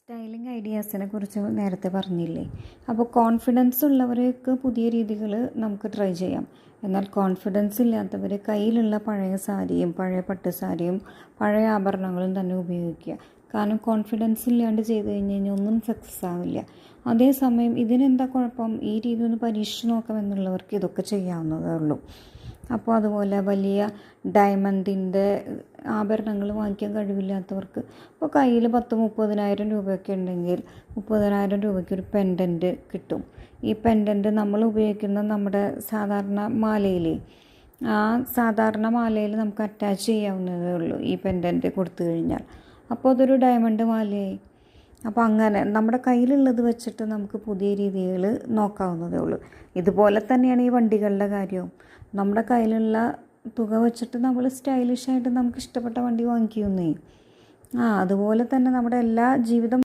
Styling ഐഡിയാസിനെ കുറിച്ച് നേരത്തെ പറഞ്ഞില്ലേ. അപ്പോൾ കോൺഫിഡൻസ് ഉള്ളവർക്ക് പുതിയ രീതികൾ നമുക്ക് ട്രൈ ചെയ്യാം. എന്നാൽ കോൺഫിഡൻസ് ഇല്ലാത്തവർ കയ്യിലുള്ള പഴയ സാരിയും പഴയ പട്ട് സാരിയും പഴയ ആഭരണങ്ങളും തന്നെ ഉപയോഗിക്കുക. കാരണം കോൺഫിഡൻസ് ഇല്ലാണ്ട് ചെയ്ത് കഴിഞ്ഞാൽ ഒന്നും സക്സസ് ആവില്ല. അതേസമയം ഇതിനെന്താ കുഴപ്പം, ഈ രീതി ഒന്ന് പരീക്ഷിച്ച് നോക്കാമെന്നുള്ളവർക്ക് ഇതൊക്കെ ചെയ്യാവുന്നതേ ഉള്ളൂ. അപ്പോൾ അതുപോലെ വലിയ ഡയമണ്ടിൻ്റെ ആഭരണങ്ങൾ വാങ്ങിക്കാൻ കഴിവില്ലാത്തവർക്ക് ഇപ്പോൾ കയ്യിൽ 10-30,000 രൂപയൊക്കെ ഉണ്ടെങ്കിൽ 30,000 രൂപയ്ക്ക് ഒരു പെൻഡൻറ്റ് കിട്ടും. ഈ പെൻഡൻറ്റ് നമ്മൾ ഉപയോഗിക്കുന്ന നമ്മുടെ സാധാരണ മാലയിൽ, ആ സാധാരണ മാലയിൽ നമുക്ക് അറ്റാച്ച് ചെയ്യാവുന്നതേ ഉള്ളൂ ഈ പെൻഡൻറ്റ് കൊടുത്തു കഴിഞ്ഞാൽ. അപ്പോൾ അതൊരു ഡയമണ്ട് മാലയായി. അപ്പോൾ അങ്ങനെ നമ്മുടെ കയ്യിലുള്ളത് വെച്ചിട്ട് നമുക്ക് പുതിയ രീതികൾ നോക്കാവുന്നതേ ഉള്ളൂ. ഇതുപോലെ തന്നെയാണ് ഈ വണ്ടികളുടെ കാര്യവും. നമ്മുടെ കയ്യിലുള്ള തുക വെച്ചിട്ട് നമ്മൾ സ്റ്റൈലിഷായിട്ട് നമുക്ക് ഇഷ്ടപ്പെട്ട വണ്ടി വാങ്ങിക്കുന്നേ. അതുപോലെ തന്നെ നമ്മുടെ എല്ലാ ജീവിതം